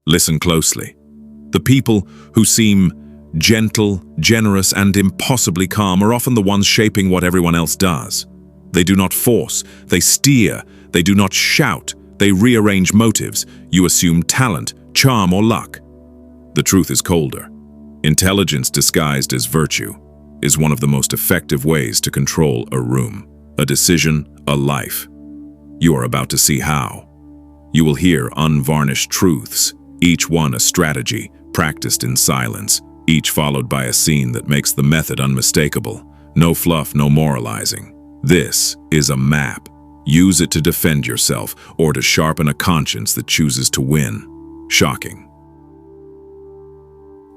Listen closely. The people who seem gentle, generous, and impossibly calm are often the ones shaping what everyone else does. They do not force, they steer, they do not shout, they rearrange motives. You assume talent, charm, or luck. The truth is colder. Intelligence disguised as virtue is one of the most effective ways to control a room, a decision, a life. You are about to see how. You will hear unvarnished truths, each one a strategy practiced in silence, each followed by a scene that makes the method unmistakable. No fluff, no moralizing. This is a map. Use it to defend yourself or to sharpen a conscience that chooses to win. Shocking.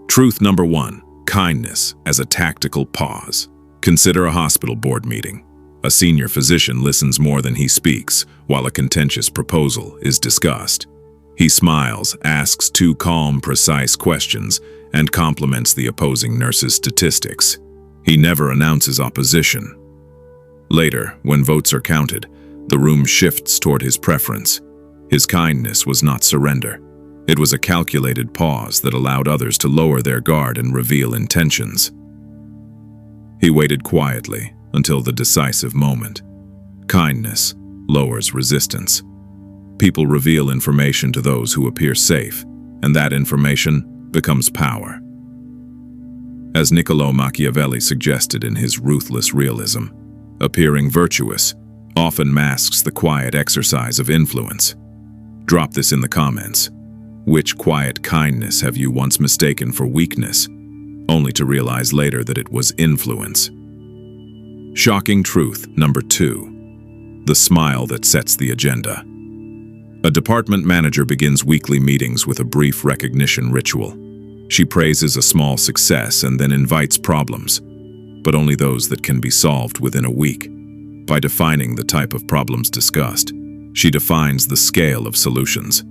Truth number 1. Kindness as a tactical pause. Consider a hospital board meeting. A senior physician listens more than he speaks while a contentious proposal is discussed. He smiles, asks 2 calm, precise questions, and compliments the opposing nurse's statistics. He never announces opposition. Later, when votes are counted, the room shifts toward his preference. His kindness was not surrender. It was a calculated pause that allowed others to lower their guard and reveal intentions. He waited quietly until the decisive moment. Kindness lowers resistance. People reveal information to those who appear safe, and that information becomes power. As Niccolò Machiavelli suggested in his ruthless realism, appearing virtuous often masks the quiet exercise of influence. Drop this in the comments. Which quiet kindness have you once mistaken for weakness, only to realize later that it was influence? Shocking truth number 2. The smile that sets the agenda. A department manager begins weekly meetings with a brief recognition ritual. She praises a small success and then invites problems, but only those that can be solved within a week. By defining the type of problems discussed, she defines the scale of solutions.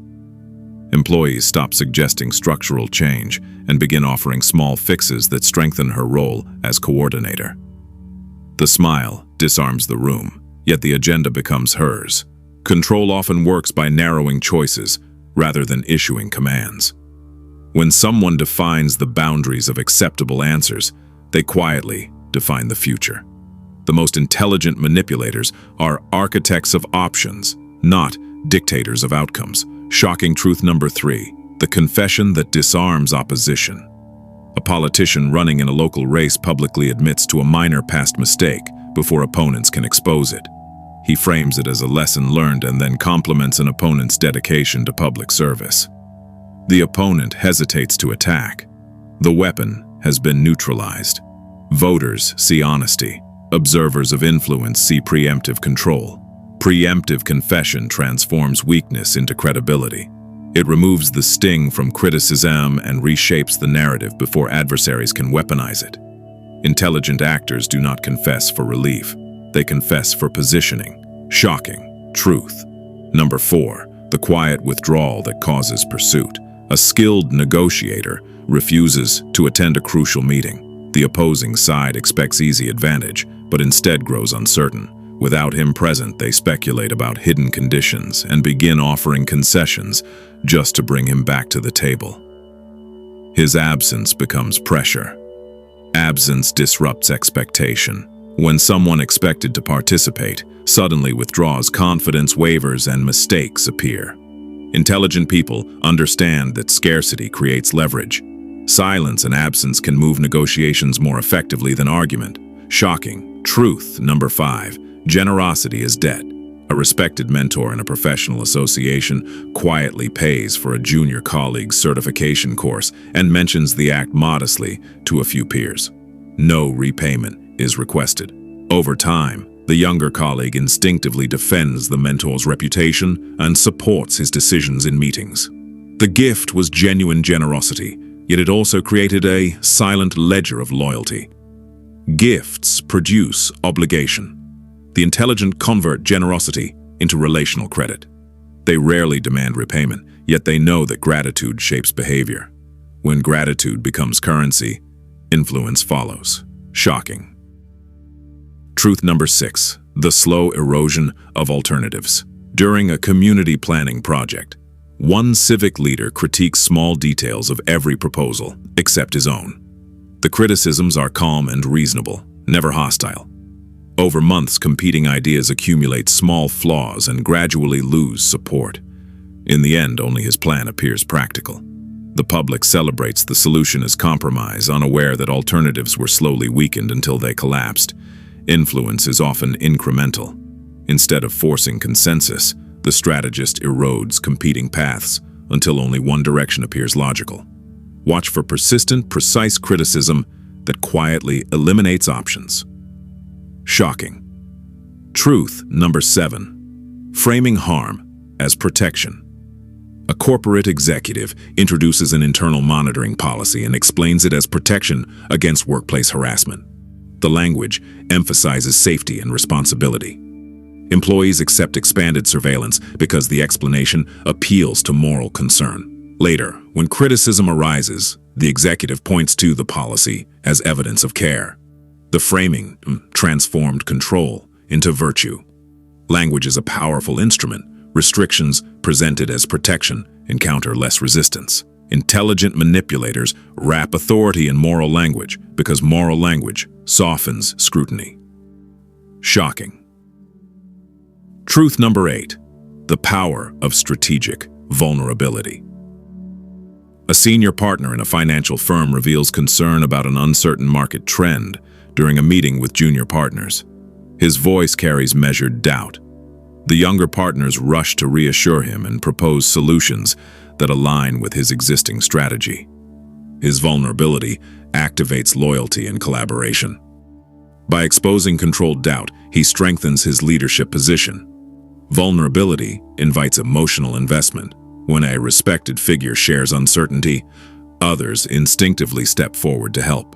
Employees stop suggesting structural change and begin offering small fixes that strengthen her role as coordinator. The smile disarms the room, yet the agenda becomes hers. Control often works by narrowing choices rather than issuing commands. When someone defines the boundaries of acceptable answers, they quietly define the future. The most intelligent manipulators are architects of options, not dictators of outcomes. Shocking truth number 3. The confession that disarms opposition. A politician running in a local race publicly admits to a minor past mistake before opponents can expose it. He frames it as a lesson learned and then compliments an opponent's dedication to public service. The opponent hesitates to attack. The weapon has been neutralized. Voters see honesty. Observers of influence see preemptive control. Preemptive confession transforms weakness into credibility. It removes the sting from criticism and reshapes the narrative before adversaries can weaponize it. Intelligent actors do not confess for relief. They confess for positioning. Shocking truth. Number 4. The quiet withdrawal that causes pursuit. A skilled negotiator refuses to attend a crucial meeting. The opposing side expects easy advantage, but instead grows uncertain. Without him present, they speculate about hidden conditions and begin offering concessions just to bring him back to the table. His absence becomes pressure. Absence disrupts expectation. When someone expected to participate suddenly withdraws, confidence wavers and mistakes appear. Intelligent people understand that scarcity creates leverage. Silence and absence can move negotiations more effectively than argument. Shocking truth number 5. Generosity is debt. A respected mentor in a professional association quietly pays for a junior colleague's certification course and mentions the act modestly to a few peers. No repayment is requested. Over time, the younger colleague instinctively defends the mentor's reputation and supports his decisions in meetings. The gift was genuine generosity, yet it also created a silent ledger of loyalty. Gifts produce obligation. The intelligent convert generosity into relational credit. They rarely demand repayment, yet they know that gratitude shapes behavior. When gratitude becomes currency, influence follows. Shocking. Truth number 6. The slow erosion of alternatives. During a community planning project, One civic leader critiques small details of every proposal, except his own. The criticisms are calm and reasonable, never hostile. Over months, competing ideas accumulate small flaws and gradually lose support. In the end, only his plan appears practical. The public celebrates the solution as compromise, unaware that alternatives were slowly weakened until they collapsed. Influence is often incremental. Instead of forcing consensus, the strategist erodes competing paths until only one direction appears logical. Watch for persistent, precise criticism that quietly eliminates options. Shocking. Truth number 7. Framing harm as protection. A corporate executive introduces an internal monitoring policy and explains it as protection against workplace harassment. The language emphasizes safety and responsibility. Employees accept expanded surveillance because the explanation appeals to moral concern. Later, when criticism arises, the executive points to the policy as evidence of care. The framing transformed control into virtue. Language is a powerful instrument. Restrictions presented as protection encounter less resistance. Intelligent manipulators wrap authority in moral language because moral language softens scrutiny. Shocking. Truth number 8. The power of strategic vulnerability. A senior partner in a financial firm reveals concern about an uncertain market trend during a meeting with junior partners. His voice carries measured doubt. The younger partners rush to reassure him and propose solutions that align with his existing strategy. His vulnerability activates loyalty and collaboration. By exposing controlled doubt, he strengthens his leadership position. Vulnerability invites emotional investment. When a respected figure shares uncertainty, others instinctively step forward to help.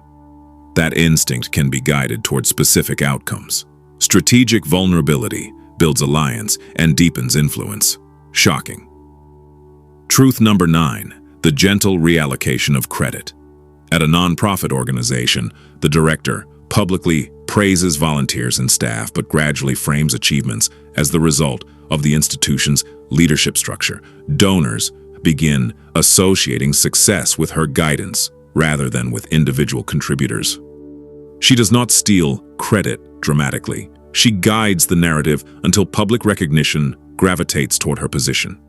That instinct can be guided toward specific outcomes. Strategic vulnerability builds alliance and deepens influence. Shocking. Truth number 9. The gentle reallocation of credit. At a nonprofit organization, the director publicly praises volunteers and staff but gradually frames achievements as the result of the institution's leadership structure. Donors begin associating success with her guidance rather than with individual contributors. She does not steal credit dramatically. She guides the narrative until public recognition gravitates toward her position.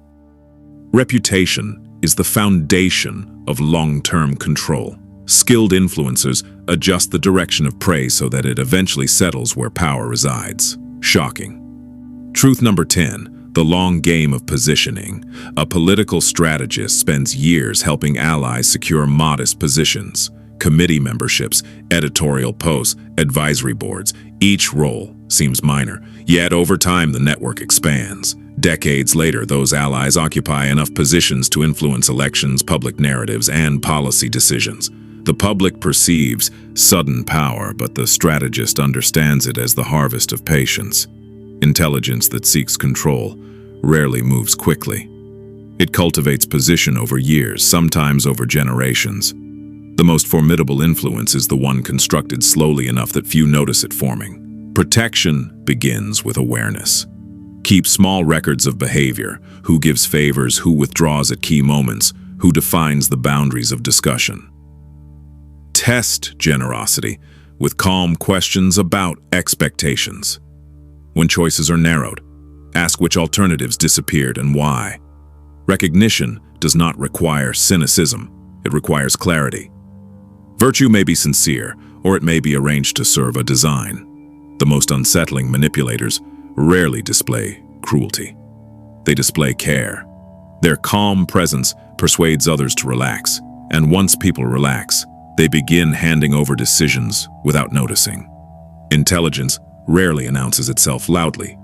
Reputation is the foundation of long-term control. Skilled influencers adjust the direction of praise so that it eventually settles where power resides. Shocking. Truth number 10. The long game of positioning. A political strategist spends years helping allies secure modest positions. Committee memberships, editorial posts, advisory boards. Each role seems minor, yet over time the network expands. Decades later, those allies occupy enough positions to influence elections, public narratives, and policy decisions. The public perceives sudden power, but the strategist understands it as the harvest of patience. Intelligence that seeks control rarely moves quickly. It cultivates position over years, sometimes over generations. The most formidable influence is the one constructed slowly enough that few notice it forming. Protection begins with awareness. Keep small records of behavior: who gives favors, who withdraws at key moments, who defines the boundaries of discussion. Test generosity with calm questions about expectations. When choices are narrowed, ask which alternatives disappeared and why. Recognition does not require cynicism, it requires clarity. Virtue may be sincere, or it may be arranged to serve a design. The most unsettling manipulators rarely display cruelty. They display care. Their calm presence persuades others to relax, and once people relax, they begin handing over decisions without noticing. Intelligence rarely announces itself loudly.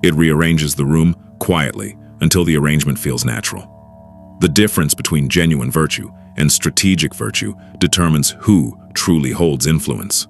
It rearranges the room quietly until the arrangement feels natural. The difference between genuine virtue and strategic virtue determines who truly holds influence.